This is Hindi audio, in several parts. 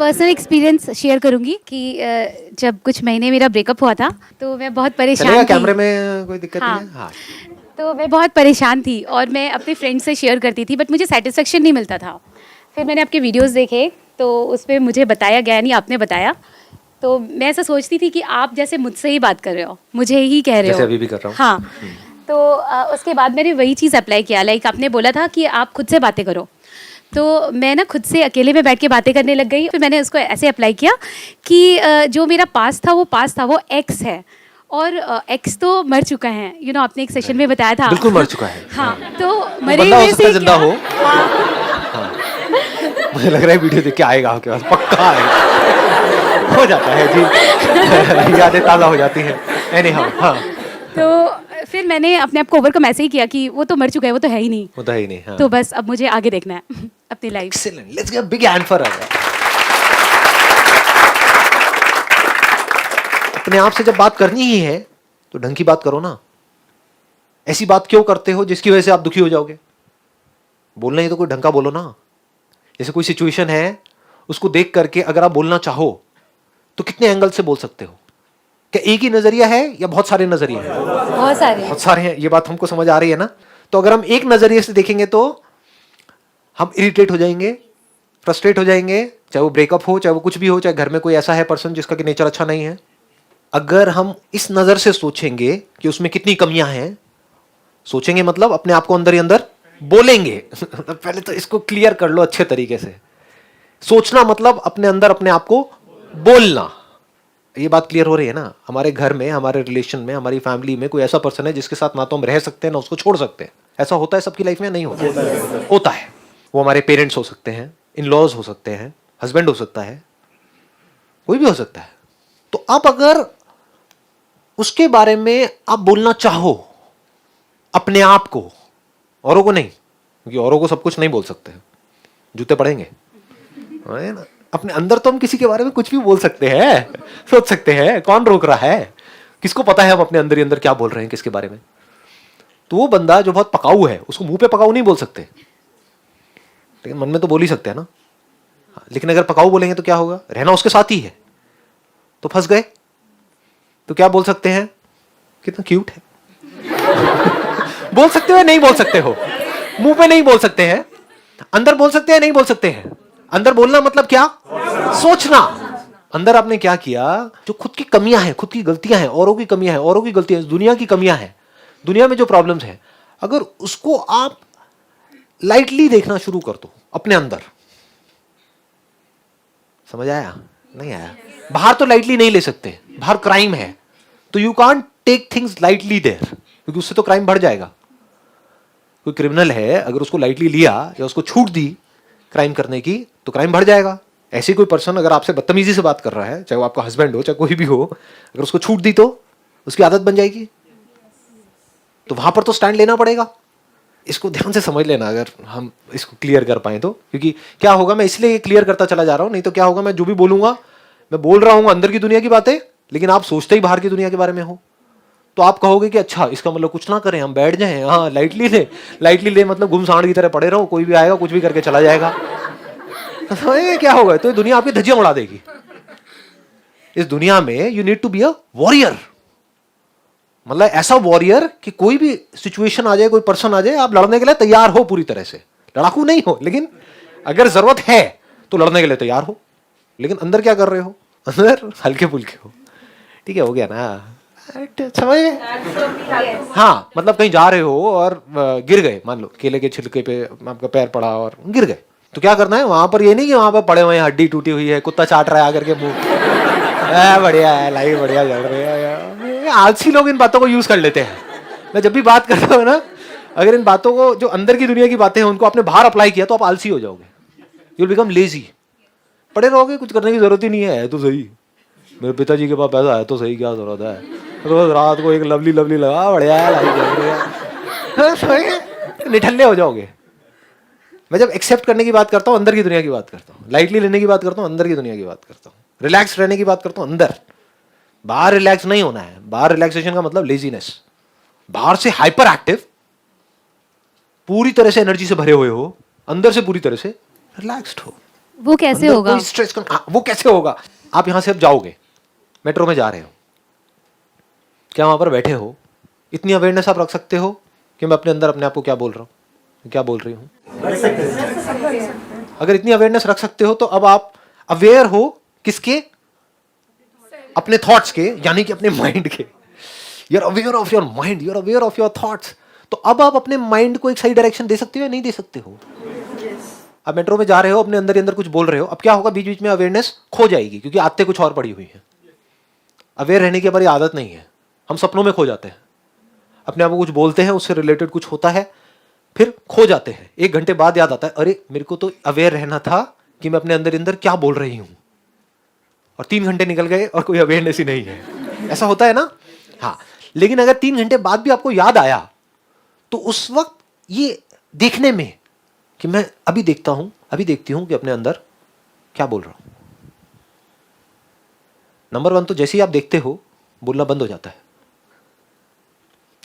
पर्सनल एक्सपीरियंस शेयर करूंगी कि जब कुछ महीने मेरा ब्रेकअप हुआ था तो मैं बहुत परेशान चलेगा थी। कैमरे में, कोई दिक्कत हाँ। नहीं है। हाँ, तो मैं बहुत परेशान थी और मैं अपने फ्रेंड से शेयर करती थी, बट मुझे सेटिस्फेक्शन नहीं मिलता था। फिर मैंने आपके वीडियोस देखे तो उसमें मुझे बताया गया, नहीं आपने बताया, तो मैं ऐसा सोचती थी कि आप जैसे मुझसे ही बात कर रहे हो, मुझे ही कह रहे हो। जैसे अभी भी कर रहा हूँ। हाँ। तो उसके बाद मैंने वही चीज़ अप्लाई किया, लाइक आपने बोला था कि आप खुद से बातें करो, तो मैं ना खुद से अकेले में बैठ के बातें करने लग गई। फिर मैंने उसको ऐसे अप्लाई किया कि जो मेरा पास्ट था वो एक्स है, और एक्स तो मर चुका है, आपने एक सेशन में बताया था। बिल्कुल मर चुका है। हाँ, तो वो मरे बंदा हो हुए सकता है से जिंदा क्या? हो। हाँ, मुझे लग रहा है वीडियो देख के आएगा आपके पास, पक्का आएगा। हो जाता है जी। यादें ताज़ा हो जाती हैं। एनीहाउ, हाँ। तो फिर मैंने अपने आप को ओवरकम ऐसे ही किया कि वो तो मर चुका है, वो तो है ही नहीं। होता ही नहीं। हाँ। तो बस अब मुझे आगे देखना है अपनी life. Excellent, let's give a big hand for her. अपने आप से जब बात करनी ही है तो ढंग की बात करो ना। ऐसी बात क्यों करते हो जिसकी वजह से आप दुखी हो जाओगे? बोलना ही तो कोई ढंग का बोलो ना। जैसे कोई सिचुएशन है, उसको देख करके अगर आप बोलना चाहो तो कितने एंगल से बोल सकते हो? क्या एक ही नजरिया है या बहुत सारे नजरिए हैं? बहुत सारे हैं। ये बात हमको समझ आ रही है ना? तो अगर हम एक नजरिए से देखेंगे तो हम इरिटेट हो जाएंगे, फ्रस्ट्रेट हो जाएंगे, चाहे वो ब्रेकअप हो, चाहे वो कुछ भी हो, चाहे घर में कोई ऐसा है पर्सन जिसका कि नेचर अच्छा नहीं है। अगर हम इस नजर से सोचेंगे कि उसमें कितनी कमियां हैं, सोचेंगे मतलब अपने आप को अंदर ही अंदर बोलेंगे। पहले तो इसको क्लियर कर लो अच्छे तरीके से। सोचना मतलब अपने अंदर अपने आप को बोलना। ये बात क्लियर हो रही है ना? हमारे घर में, हमारे रिलेशन में, हमारी फैमिली में कोई ऐसा पर्सन है जिसके साथ ना तो हम रह सकते हैं ना उसको छोड़ सकते हैं। ऐसा होता है सबकी लाइफ में? नहीं होता? होता है। वो हमारे पेरेंट्स हो सकते हैं, इन लॉज हो सकते हैं, हस्बैंड हो सकता है, कोई भी हो सकता है। तो अब अगर उसके बारे में आप बोलना चाहो अपने आप को, औरों को नहीं, क्योंकि औरों को सब कुछ नहीं बोल सकते, जूते पड़ेंगे, है ना? अपने अंदर तो हम किसी के बारे में कुछ भी बोल सकते हैं, सोच सकते हैं। कौन रोक रहा है? किसको पता है हम अपने अंदर ही अंदर क्या बोल रहे हैं किसके बारे में? तो वो बंदा जो बहुत पकाऊ है, उसको मुंह पे पकाऊ नहीं बोल सकते, लेकिन मन में तो बोल ही सकते हैं ना। लेकिन अगर पकाऊ बोलेंगे तो क्या होगा? रहना उसके साथ ही है, तो फंस गए। तो क्या बोल सकते हैं? कितना क्यूट है। बोल सकते हो या नहीं बोल सकते हो? मुंह पे नहीं बोल सकते हैं, अंदर बोल सकते हैं, नहीं बोल सकते हैं। अंदर बोलना मतलब क्या? सोचना। अंदर आपने क्या किया? जो खुद की कमियां हैं, खुद की गलतियां हैं, औरों की कमियां हैं, औरों की गलतियां हैं, दुनिया की कमियां हैं, दुनिया में जो प्रॉब्लम्स हैं, अगर उसको आप लाइटली देखना शुरू कर दो अपने अंदर। समझ आया? नहीं आया? बाहर तो लाइटली नहीं ले सकते, बाहर क्राइम है, तो you can't take things lightly there, क्योंकि उससे तो क्राइम बढ़ जाएगा। कोई क्रिमिनल है, अगर उसको लाइटली लिया या उसको छूट दी क्राइम करने की, तो क्राइम बढ़ जाएगा। ऐसे कोई पर्सन अगर आपसे बदतमीजी से बात कर रहा है, चाहे वो आपका हस्बैंड हो, चाहे कोई भी हो, अगर उसको छूट दी तो उसकी आदत बन जाएगी। तो वहां पर तो स्टैंड लेना पड़ेगा। इसको ध्यान से समझ लेना अगर हम इसको क्लियर कर पाए तो। क्योंकि क्या होगा, मैं इसलिए क्लियर करता चला जा रहा हूं, नहीं तो क्या होगा, मैं जो भी बोलूंगा, मैं बोल रहा हूं अंदर की दुनिया की बातें, लेकिन आप सोचते ही बाहर की दुनिया के बारे में हो, तो आप कहोगे कि अच्छा इसका मतलब कुछ ना करें, हम बैठ जाएं, हाँ लाइटली ले। लाइटली ले मतलब घुमसांड की तरह पड़े रहो, कोई भी आएगा कुछ भी करके चला जाएगा। तो ये क्या होगा? तो ये दुनिया आपकी धज्जियां उड़ा देगी। इस दुनिया में you need to be a warrior, मतलब ऐसा वॉरियर कि कोई भी सिचुएशन आ जाए, कोई पर्सन आ जाए, आप लड़ने के लिए तैयार हो पूरी तरह से। लड़ाकू नहीं हो, लेकिन अगर जरूरत है तो लड़ने के लिए तैयार हो। लेकिन अंदर क्या कर रहे हो? अंदर हल्के फुल्के हो। ठीक है, हो गया ना? समझ गए? हाँ, मतलब कहीं जा रहे हो और गिर गए, मान लो केले के छिलके पे आपका पैर पड़ा और गिर गए, तो क्या करना है? वहां पर ये नहीं कि वहां पर पड़े हुए हैं, हड्डी टूटी हुई है, कुत्ता चाट रहा है आकर के मुंह, बढ़िया है, लाइफ बढ़िया चल रही है। आलसी लोग इन बातों को यूज कर लेते हैं। मैं जब भी बात करता हूँ ना, अगर इन बातों को, जो अंदर की दुनिया की बातें हैं, उनको आपने बाहर अप्लाई किया तो आप आलसी हो जाओगे। You will become lazy. पड़े रहोगे, कुछ करने की जरूरत ही नहीं है तो सही। मेरे पिताजी के पास पैसा है तो सही, क्या जरूरत है? रोज रात को एक लवली लवली लगा, बढ़िया है, निठल्ले हो जाओगे। मैं जब एक्सेप्ट करने की बात करता हूँ, अंदर की दुनिया की बात करता हूँ, लाइटली लेने की बात करता हूँ, अंदर की दुनिया की बात करता हूँ, रिलैक्स रहने की बात करता हूँ अंदर। बाहर रिलैक्स नहीं होना है। बाहर रिलैक्सेशन का मतलब लेजीनेस। बाहर से हाइपर एक्टिव, पूरी तरह से एनर्जी से भरे हुए हो, अंदर से पूरी तरह से रिलैक्स्ड हो। वो कैसे अंदर होगा? कोई स्ट्रेस वो कैसे होगा? आप यहां से अब जाओगे, मेट्रो में जा रहे हो, क्या वहां पर बैठे हो, इतनी अवेयरनेस आप रख सकते हो कि मैं अपने अंदर अपने आप को क्या बोल रहा हूँ, क्या बोल रही हूँ? अगर इतनी अवेयरनेस रख सकते हो तो अब आप अवेयर हो किसके? अपने थॉट्स के, यानी कि अपने माइंड के। You are aware of your mind, you are aware of your thoughts. तो अब आप अपने माइंड को एक सही डायरेक्शन दे सकते हो या नहीं दे सकते हो? अब मेट्रो में जा रहे हो, अपने अंदर ही अंदर कुछ बोल रहे हो, अब क्या होगा? बीच बीच में अवेयरनेस खो जाएगी, क्योंकि आदतें कुछ और पड़ी हुई हैं। अवेयर रहने की हमारी आदत नहीं है, हम सपनों में खो जाते हैं, अपने आप को कुछ बोलते हैं, उससे रिलेटेड कुछ होता है, फिर खो जाते हैं। 1 घंटे बाद याद आता है, अरे मेरे को तो अवेयर रहना था कि मैं अपने अंदर अंदर क्या बोल रही हूं, और 3 घंटे निकल गए और कोई अवेयरनेस ही नहीं है। ऐसा होता है ना? हाँ। लेकिन अगर 3 घंटे बाद भी आपको याद आया, तो उस वक्त ये देखने में कि मैं अभी देखता हूं, अभी देखती हूं कि अपने अंदर क्या बोल रहा हूं। नंबर 1 तो जैसे ही आप देखते हो, बोलना बंद हो जाता है।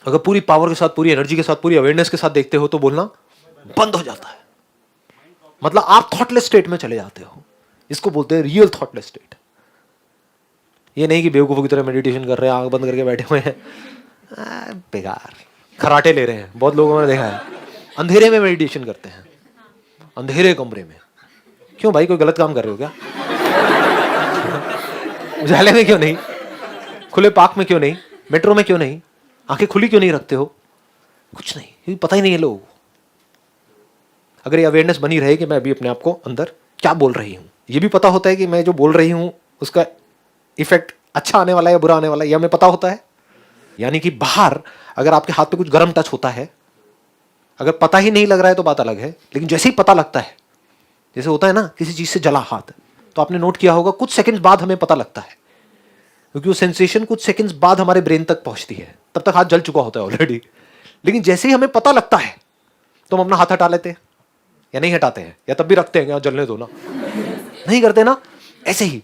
अगर पूरी पावर के साथ, पूरी एनर्जी के साथ, पूरी अवेयरनेस के साथ देखते हो तो बोलना बंद हो जाता है। मतलब आप थॉटलेस स्टेट में चले जाते हो। इसको बोलते हैं रियल थॉटलेस स्टेट। ये नहीं कि बेवकूफों की तरह मेडिटेशन कर रहे हैं, आंख बंद करके बैठे हुए हैं, बेकार खराटे ले रहे हैं। बहुत लोगों ने देखा है अंधेरे में मेडिटेशन करते हैं, अंधेरे कमरे में। क्यों भाई, कोई गलत काम कर रहे हो क्या? उजाले में क्यों नहीं? खुले पार्क में क्यों नहीं? मेट्रो में क्यों नहीं? आंखें खुली क्यों नहीं रखते हो? कुछ नहीं, क्योंकि पता ही नहीं है लोगों को। अगर ये अवेयरनेस बनी रहे कि मैं अभी अपने आप को अंदर क्या बोल रही हूं, ये भी पता होता है कि मैं जो बोल रही हूं उसका इफेक्ट अच्छा आने वाला है या बुरा आने वाला है, यह हमें पता होता है। यानी कि बाहर अगर आपके हाथ पे कुछ गर्म टच होता है, अगर पता ही नहीं लग रहा है तो बात अलग है, लेकिन जैसे ही पता लगता है, जैसे होता है ना किसी चीज से जला हाथ, तो आपने नोट किया होगा कुछ सेकंड्स बाद हमें पता लगता है, क्योंकि वो सेंसेशन कुछ सेकंड्स बाद हमारे ब्रेन तक पहुंचती है। तब तक हाथ जल चुका होता है ऑलरेडी। लेकिन जैसे ही हमें पता लगता है तो हम अपना हाथ हटा लेते हैं या नहीं हटाते हैं, या तब भी रखते हैं, जलने दो ना, नहीं करते ना। ऐसे ही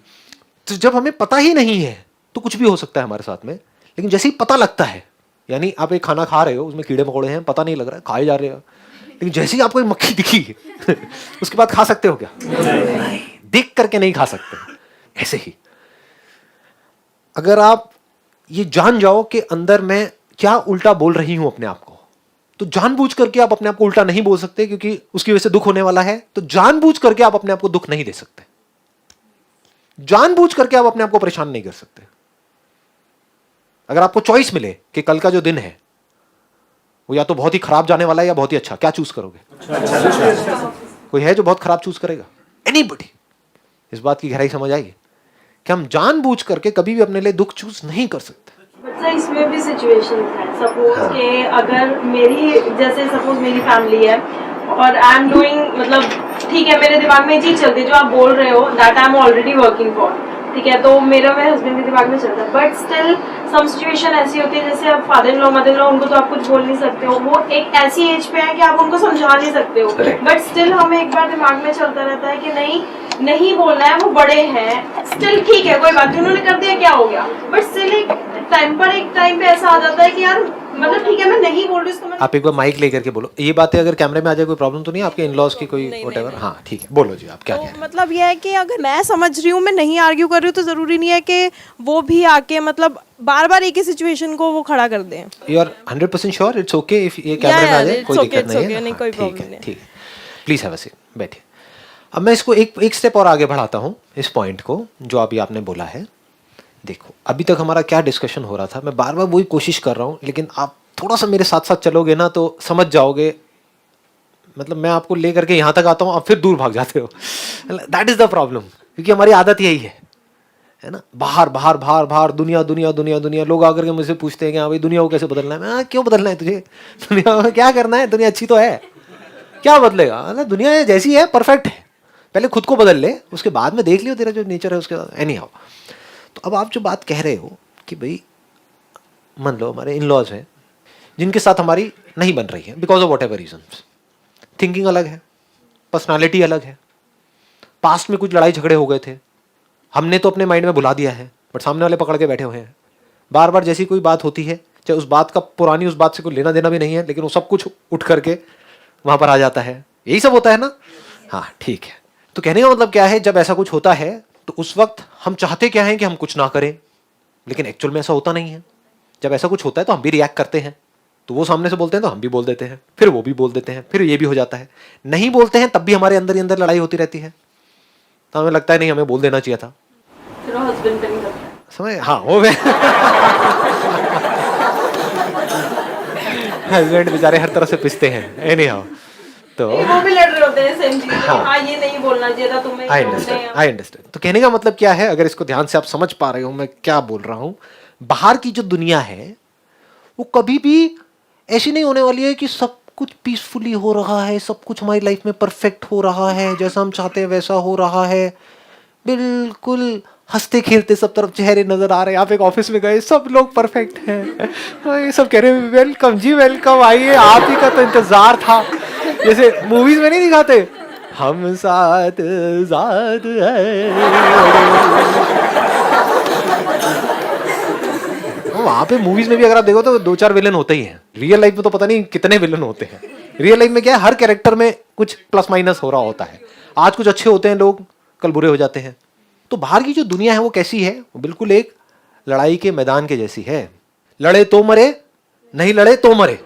तो जब हमें पता ही नहीं है तो कुछ भी हो सकता है हमारे साथ में, लेकिन जैसे ही पता लगता है, यानी आप एक खाना खा रहे हो, उसमें कीड़े मकोड़े हैं, पता नहीं लग रहा है, खाए जा रहे हो, लेकिन जैसे ही आपको एक मक्खी दिखी उसके बाद खा सकते हो क्या? नहीं, देख करके नहीं खा सकते। ऐसे ही अगर आप ये जान जाओ कि अंदर मैं क्या उल्टा बोल रही हूं अपने आप को, तो जानबूझ करके आप अपने आप को उल्टा नहीं बोल सकते, क्योंकि उसकी वजह से दुख होने वाला है। तो जानबूझ करके आप अपने आप को दुख नहीं दे सकते, जानबूझ करके आप अपने आप को परेशान नहीं कर सकते। अगर आपको चॉइस मिले कि कल का जो दिन है वो या तो बहुत ही खराब जाने वाला है या बहुत ही अच्छा, क्या चूज करोगे? कोई है जो बहुत खराब चूज करेगा? एनीबॉडी? इस बात की गहराई समझ आएगी कि हम जानबूझ करके कभी भी अपने लिए दुख चूज नहीं कर सकते। अच्छा, इसमें भी सिचुएशन है। सपोज कि अगर मेरी, जैसे सपोज मेरी फैमिली है और आई एम डूइंग, मतलब ठीक है, मेरे दिमाग में ये चीज चलती है जो आप बोल रहे हो, that I am already working for, ठीक है, तो मेरे हस्बैंड के दिमाग में चलता है। बट स्टिल सम सिचुएशन ऐसी होती है, जैसे अब father in law, mother in law, उनको तो आप कुछ बोल नहीं सकते हो, वो एक ऐसी एज पे है कि आप उनको समझा नहीं सकते हो। बट स्टिल हमें एक बार दिमाग में चलता रहता है कि नहीं बोलना है, वो बड़े हैं, स्टिल ठीक है, कोई बात नहीं, उन्होंने कर दिया, क्या हो गया। बट स्टिल एक टाइम पे ऐसा आ जाता है कि यार, मतलब ठीक है, मैं नहीं बोल रही उसको। आप एक बार माइक लेकर के बोलो। ये बातें अगर कैमरे में आ जाए कोई प्रॉब्लम तो नहीं है आपके इन-लॉज की कोई व्हाटएवर? हाँ ठीक है, बोलो जी, आप क्या कह रहे हैं? मतलब यह है कि अगर मैं समझ रही हूँ, मैं नहीं आर्ग्यू कर रही हूँ, तो जरूरी नहीं है कि वो भी आके मतलब बार बार एक ही सिचुएशन को वो खड़ा कर दें। You are 100% sure? It's okay if ये कैमरे में आ जाए, कोई दिक्कत नहीं है? नहीं, कोई ठीक प्रॉब्लम है, नहीं। ठीक है, प्लीज हैव अ सीट, बैठिए। अब मैं इसको एक स्टेप और आगे बढ़ाता हूँ, इस पॉइंट को जो अभी आपने बोला है। देखो, अभी तक हमारा क्या डिस्कशन हो रहा था, मैं बार बार वही कोशिश कर रहा हूँ, लेकिन आप थोड़ा सा मेरे साथ साथ चलोगे ना तो समझ जाओगे। मतलब मैं आपको लेकर के यहाँ तक आता हूँ, आप फिर दूर भाग जाते हो। दैट इज द प्रॉब्लम, क्योंकि हमारी आदत यही है ना? बाहर बाहर बाहर बाहर, दुनिया दुनिया दुनिया दुनिया। लोग आकर के मुझसे पूछते हैं कि हाँ भाई, दुनिया को कैसे बदलना है? मैं क्यों बदलना है तुझे? दुनिया में क्या करना है? दुनिया अच्छी तो है, क्या बदलेगा? मतलब दुनिया जैसी है, परफेक्ट है। पहले खुद को बदल ले, उसके बाद में देख लियो तेरा जो नेचर है उसके बाद। एनी हाउ, तो अब आप जो बात कह रहे हो कि भाई मान लो हमारे इन लॉज हैं जिनके साथ हमारी नहीं बन रही है because of whatever reasons. Thinking अलग है, पर्सनालिटी अलग है, पास्ट में कुछ लड़ाई झगड़े हो गए थे, हमने तो अपने माइंड में भुला दिया है, बट सामने वाले पकड़ के बैठे हुए हैं। बार बार जैसी कोई बात होती है, चाहे उस बात का पुरानी उस बात से कोई लेना देना भी नहीं है, लेकिन वो सब कुछ उठ करके वहाँ पर आ जाता है। यही सब होता है ना? हाँ ठीक है। तो कहने का मतलब क्या है, जब ऐसा कुछ होता है तो उस वक्त हम चाहते क्या है कि हम कुछ ना करें, लेकिन एक्चुअल में ऐसा होता नहीं है। जब ऐसा कुछ होता है तो हम भी रिएक्ट करते हैं, तो वो सामने से बोलते हैं तो हम भी बोल देते हैं, फिर वो भी बोल देते हैं, फिर ये भी हो जाता है। नहीं बोलते हैं तब भी हमारे अंदर ही अंदर लड़ाई होती रहती है, तो हमें लगता है नहीं हमें बोल देना चाहिए था। फिर वो हस्बैंड पे नहीं करता है। समझ, हाँ वो हस्बैंड बेचारे हर तरह से पिसते हैं, एनी हाउ। तो वो भी लड़ रहे होते हैं सेम चीज। हाँ ये नहीं बोलना चाहिए था तुम्हें। I understand. तो कहने का मतलब क्या है, अगर इसको ध्यान से आप समझ पा रहे हो मैं क्या बोल रहा हूं, बाहर की जो दुनिया है वो कभी भी ऐसी नहीं होने वाली है कि सब कुछ पीसफुली हो रहा है, सब कुछ हमारी लाइफ में परफेक्ट हो रहा है, जैसा हम चाहते हैं वैसा हो रहा है, बिल्कुल हंसते खेलते सब तरफ चेहरे नजर आ रहे हैं। आप एक ऑफिस में गए, सब लोग परफेक्ट हैं, ये सब कह रहे हैं वेलकम जी वेलकम, आइए आप ही का तो इंतजार था। जैसे मूवीज में नहीं दिखाते, हम साथ साथ है, वहां पे मूवीज में भी अगर आप देखो तो 2-4 विलन होते ही हैं। रियल लाइफ में तो पता नहीं कितने विलन होते हैं। रियल लाइफ में क्या है, हर कैरेक्टर में कुछ प्लस माइनस हो रहा होता है। आज कुछ अच्छे होते हैं लोग, कल बुरे हो जाते हैं। तो बाहर की जो दुनिया है वो कैसी है, वो बिल्कुल एक लड़ाई के मैदान के जैसी है। लड़े तो मरे, नहीं लड़े तो मरे।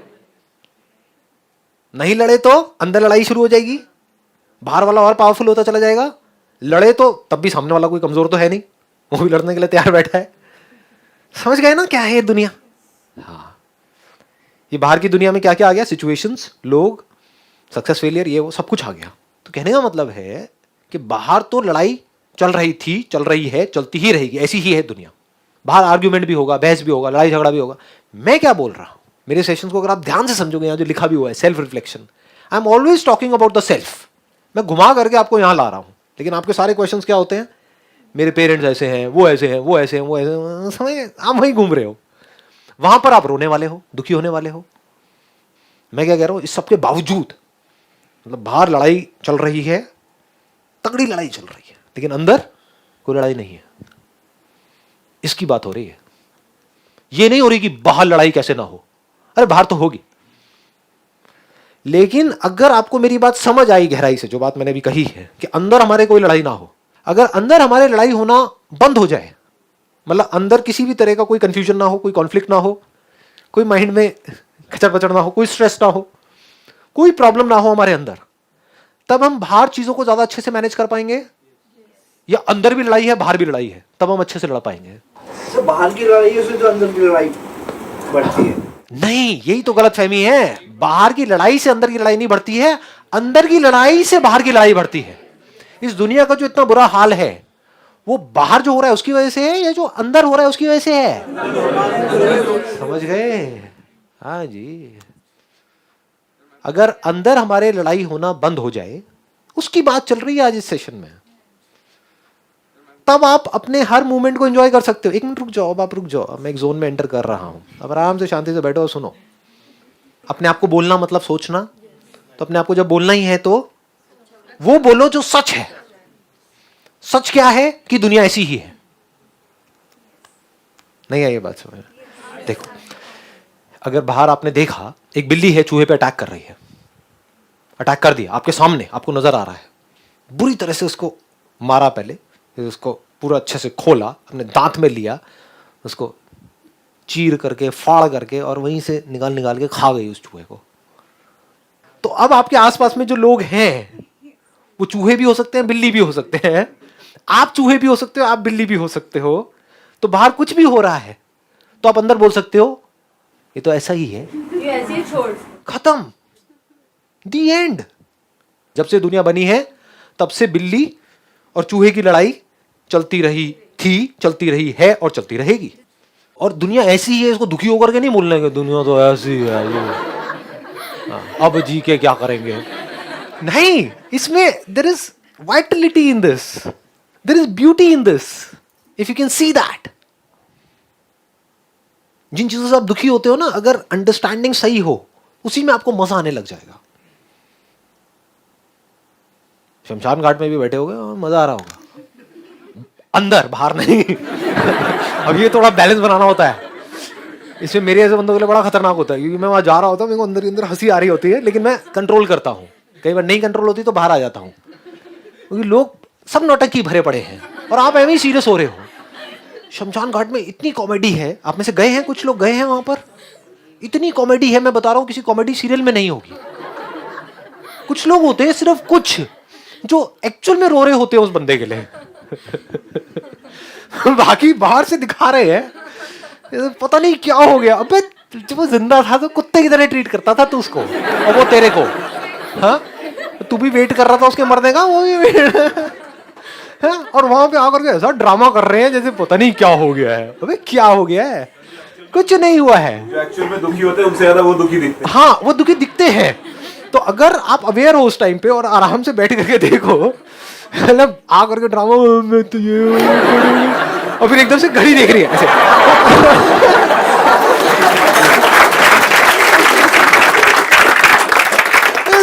नहीं लड़े तो अंदर लड़ाई शुरू हो जाएगी, बाहर वाला और पावरफुल होता चला जाएगा। लड़े तो तब भी सामने वाला कोई कमजोर तो है नहीं, वो भी लड़ने के लिए तैयार बैठा है। समझ गए ना क्या है ये दुनिया? हाँ, ये बाहर की दुनिया में क्या क्या आ गया, सिचुएशंस, लोग, सक्सेस फेलियर, ये वो सब कुछ आ गया। तो कहने का मतलब है कि बाहर तो लड़ाई चल रही थी, चल रही है, चलती ही रहेगी, ऐसी ही है दुनिया। बाहर आर्ग्यूमेंट भी होगा, बहस भी होगा, लड़ाई झगड़ा भी होगा। मैं क्या बोल रहा हूं, मेरे सेशंस को अगर आप ध्यान से समझोगे, यहाँ जो लिखा भी हुआ है self reflection, I am always talking about the self. मैं घुमा करके आपको यहां ला रहा हूं, लेकिन आपके सारे क्वेश्चंस क्या होते हैं, मेरे पेरेंट्स ऐसे हैं, वो ऐसे हैं, वो ऐसे हैं, वो ऐसे, समझ, आप वहीं घूम रहे हो। वहां पर आप रोने वाले हो, दुखी होने वाले हो। मैं क्या कह रहा हूं, इस सबके बावजूद मतलब बाहर लड़ाई चल रही है, तगड़ी लड़ाई चल रही है, लेकिन अंदर कोई लड़ाई नहीं है। इसकी बात हो रही है। ये नहीं हो रही कि बाहर लड़ाई कैसे ना हो, अरे बाहर तो होगी। लेकिन अगर आपको मेरी बात समझ आई गहराई से, जो बात मैंने भी कही है कि अंदर हमारे कोई लड़ाई ना हो, अगर अंदर हमारे लड़ाई होना बंद हो जाए, मतलब अंदर किसी भी तरह का कोई कंफ्यूजन ना हो, कोई कॉन्फ्लिक्ट ना हो, कोई माइंड में खचर पचड़ ना हो, कोई स्ट्रेस ना हो, कोई प्रॉब्लम ना हो हमारे अंदर, तब हम बाहर चीजों को ज्यादा अच्छे से मैनेज कर पाएंगे। या अंदर भी लड़ाई है, बाहर भी लड़ाई है, तब हम अच्छे से लड़ पाएंगे। तो बाहर की लड़ाई है, उससे तो अंदर की लड़ाई बढ़ती है। नहीं, यही तो गलत फहमी है। बाहर की लड़ाई से अंदर की लड़ाई नहीं बढ़ती है, अंदर की लड़ाई से बाहर की लड़ाई बढ़ती है। इस दुनिया का जो इतना बुरा हाल है, वो बाहर जो हो रहा है उसकी वजह से है, या जो अंदर हो रहा है उसकी वजह से है? समझ गए? हाँ जी। अगर अंदर हमारे लड़ाई होना बंद हो जाए, उसकी बात चल रही है आज इस सेशन में, तब आप अपने हर मूवमेंट को एंजॉय कर सकते हो। एक मिनट रुक जाओ, अब आप रुक जाओ, मैं एक जोन में एंटर कर रहा हूं। अब आराम से शांति से बैठो और सुनो। अपने आप को बोलना मतलब सोचना, तो अपने आप को जब बोलना ही है तो वो बोलो जो सच है। सच क्या है कि दुनिया ऐसी ही है। नहीं है ये बात समझ? देखो, अगर बाहर आपने देखा एक बिल्ली है चूहे पे अटैक कर रही है, अटैक कर दिया आपके सामने, आपको नजर आ रहा है, बुरी तरह से उसको मारा, पहले फिर उसको पूरा अच्छे से खोला, अपने दांत में लिया, उसको चीर करके फाड़ करके और वहीं से निकाल निकाल के खा गई उस चूहे को। तो अब आपके आसपास में जो लोग हैं वो चूहे भी हो सकते हैं, बिल्ली भी हो सकते हैं, आप चूहे भी हो सकते हो, आप बिल्ली भी हो सकते हो। तो बाहर कुछ भी हो रहा है तो आप अंदर बोल सकते हो ये तो ऐसा ही है, ये ऐसे ही छोड़। खत्म, दी एंड। जब से दुनिया बनी है तब से बिल्ली और चूहे की लड़ाई चलती रही थी, चलती रही है और चलती रहेगी। और दुनिया ऐसी ही है, इसको दुखी होकर के नहीं बोलने के दुनिया तो ऐसी है, अब जी के क्या करेंगे। नहीं, इसमें there is vitality in this, there is beauty in this, if you can see that. जिन चीजों से आप दुखी होते हो ना, अगर अंडरस्टैंडिंग सही हो, उसी में आपको मजा आने लग जाएगा। शमशान घाट में भी बैठे होगे और मजा आ रहा होगा, अंदर, बाहर नहीं। अब ये थोड़ा बैलेंस बनाना होता है। इसमें मेरे ऐसे बंदों के लिए बड़ा खतरनाक होता है, क्योंकि मैं वहां जा रहा होता हूँ, मेरे को अंदर ही अंदर हंसी आ रही होती है, लेकिन मैं कंट्रोल करता हूँ। कई बार नहीं कंट्रोल होती तो बाहर आ जाता हूँ। क्योंकि लोग सब नौटंकी भरे पड़े हैं और आप ऐਵੇਂ ही सीरियस हो रहे हो। शमशान घाट में इतनी कॉमेडी है, आप में से गए हैं, कुछ लोग गए हैं वहां पर, इतनी कॉमेडी है, मैं बता रहा हूं किसी कॉमेडी सीरियल में नहीं होगी। कुछ लोग होते हैं सिर्फ कुछ जो एक्चुअल में रो रहे होते हैं उस बंदे के लिए। बाकी बाहर से दिखा रहे हैं पता नहीं क्या हो गया। अबे जब वो जिंदा था तो कुत्ते की तरह ट्रीट करता था तू उसको, और वो तेरे को, हाँ तू भी वेट कर रहा था उसके मरने का, वो भी है? और वहां पे आकर के ऐसा ड्रामा कर रहे हैं जैसे पता नहीं क्या हो गया है। अबे क्या हो गया है? कुछ नहीं हुआ है। जो एक्चुअल में दुखी होते हैं उनसे ज्यादा वो दुखी दिखते हैं। हाँ वो दुखी दिखते हैं। तो अगर आप अवेयर हो उस टाइम पे और आराम से बैठ करके देखो, मतलब आ करके ड्रामा में तो ये और फिर एकदम से घड़ी देख रही है ऐसे।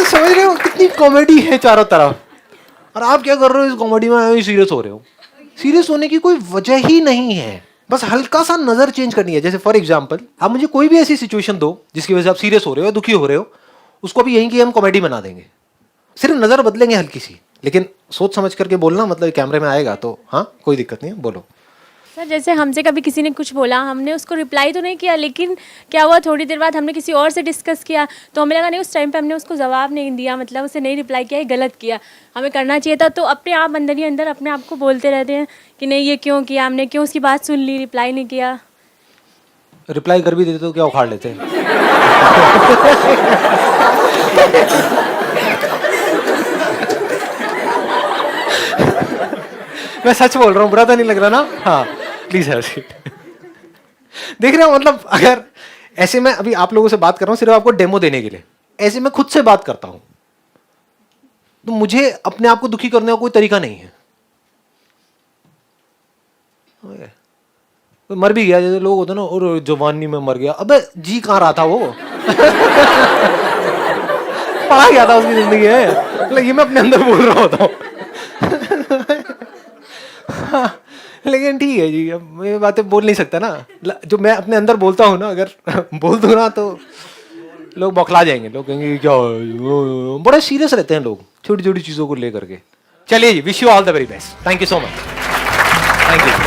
समझ रहे हो कितनी कॉमेडी है चारों तरफ, और आप क्या कर रहे हो इस कॉमेडी में, सीरियस हो रहे हो। सीरियस होने की कोई वजह ही नहीं है, बस हल्का सा नजर चेंज करनी है। जैसे फॉर एग्जांपल आप मुझे कोई भी ऐसी सिचुएशन दो जिसकी वजह से आप सीरियस हो रहे हो, दुखी हो रहे हो, उसको भी यहीं की हम कॉमेडी बना देंगे। सिर्फ नजर बदलेंगे हल्की सी, लेकिन सोच समझ करके बोलना, मतलब कैमरे में आएगा तो हाँ कोई दिक्कत नहीं है, बोलो। सर जैसे हमसे कभी किसी ने कुछ बोला, हमने उसको रिप्लाई तो नहीं किया, लेकिन क्या हुआ थोड़ी देर बाद हमने किसी और से डिस्कस किया तो हमें लगा नहीं उस टाइम पे हमने उसको जवाब नहीं दिया, मतलब उसे नहीं रिप्लाई किया, ये गलत किया, हमें करना चाहिए था। तो अपने आप अंदर ही अंदर अपने आप को बोलते रहते हैं कि नहीं ये क्यों किया हमने, क्यों उसकी बात सुन ली, रिप्लाई नहीं किया। रिप्लाई कर भी देते तो क्या उखाड़ लेते? मैं सच बोल रहा हूँ, बुरा तो नहीं लग रहा ना? हाँ प्लीज है। देख रहे हो, मतलब अगर ऐसे मैं अभी आप लोगों से बात कर रहा हूँ सिर्फ आपको डेमो देने के लिए, ऐसे मैं खुद से बात करता हूँ तो मुझे अपने आप को दुखी करने का कोई तरीका नहीं है। कोई मर भी गया, जैसे लोग होते ना, और जवानी में मर गया, अबे जी कहाँ रहा था वो? पढ़ा गया था उसकी जिंदगी है, मतलब ये मैं अपने अंदर बोल रहा होता हूँ। लेकिन ठीक है जी, अब ये बातें बोल नहीं सकता ना, जो मैं अपने अंदर बोलता हूँ ना, अगर बोल दूँ ना तो लोग बौखला जाएंगे, लोग कहेंगे क्या, बड़े सीरियस रहते हैं लोग छोटी छोटी चीजों को लेकर के। चलिए जी, wish you all the very best, thank you so much, thank you.